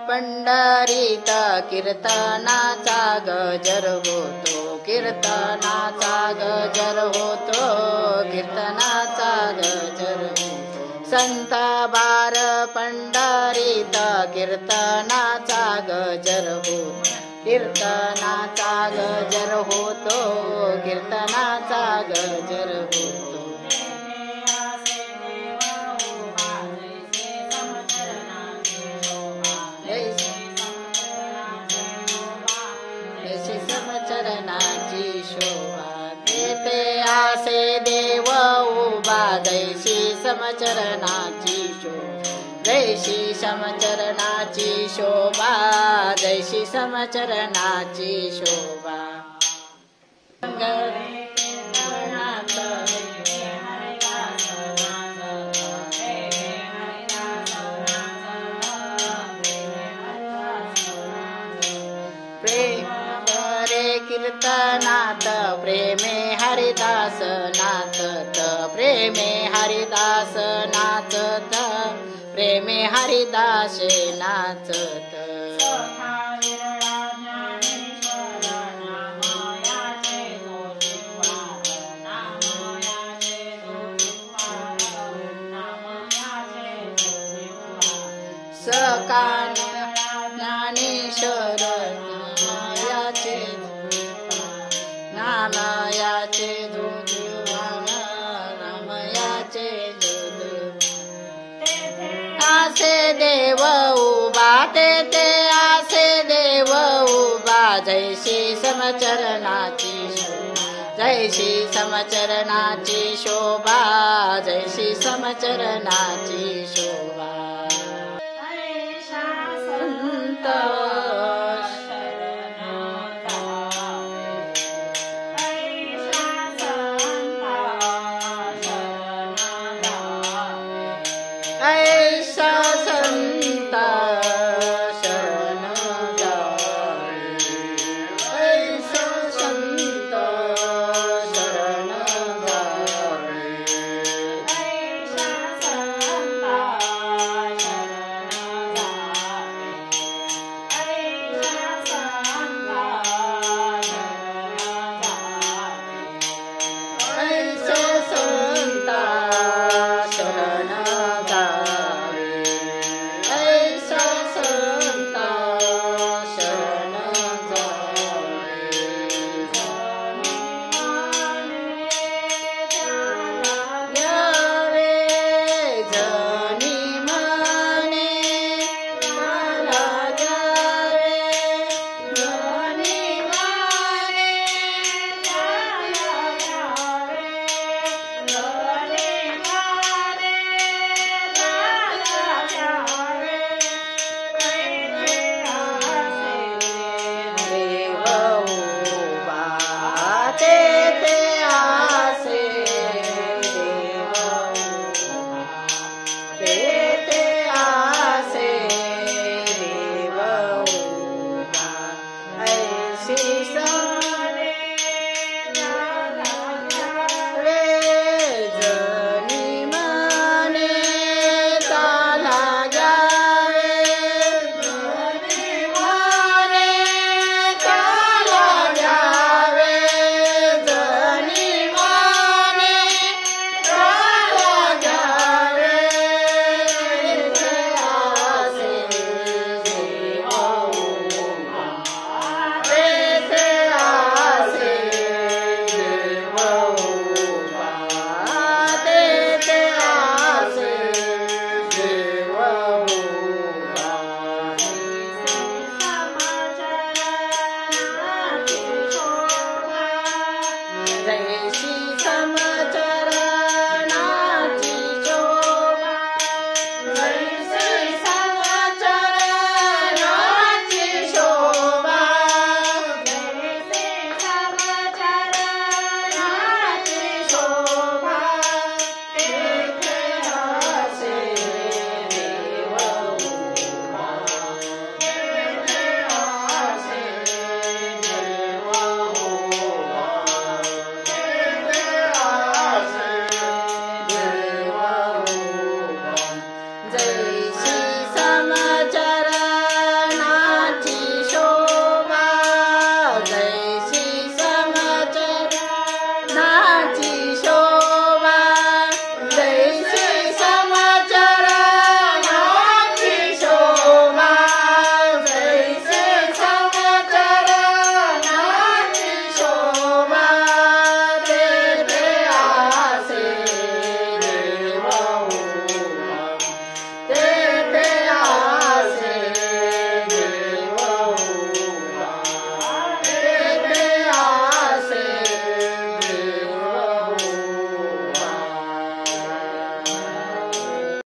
पंढरीत कीर्तनाचा गजर होतो, कीर्तनाचा गजर होतो, कीर्तनाचा गजर होतो। संत बार पंढरीत कीर्तनाचा गजर होतो, कीर्तनाचा गजर होतो, कीर्तनाचा गजर होतो। समचरणाची शोभा तेथे आसे देव उभा, जैशी समचरणाची शोभा, जैशी समचरणाची शोभा, जैशी समचरणाची शोभा। कीर्तनात प्रेमे हरिदास नाचत, प्रेमे हरिदास नाचत, प्रेमे हरिदास नाचत। सकाळ ज्ञानेश्वर नामयाचे दूध, नामयाचे दूध। आसे देव उभा तेथे आसे देव उभा, जैशी समचरणाची शोभा, जैशी समचरणाची शोभा, जैशी समचरणाची शोभा।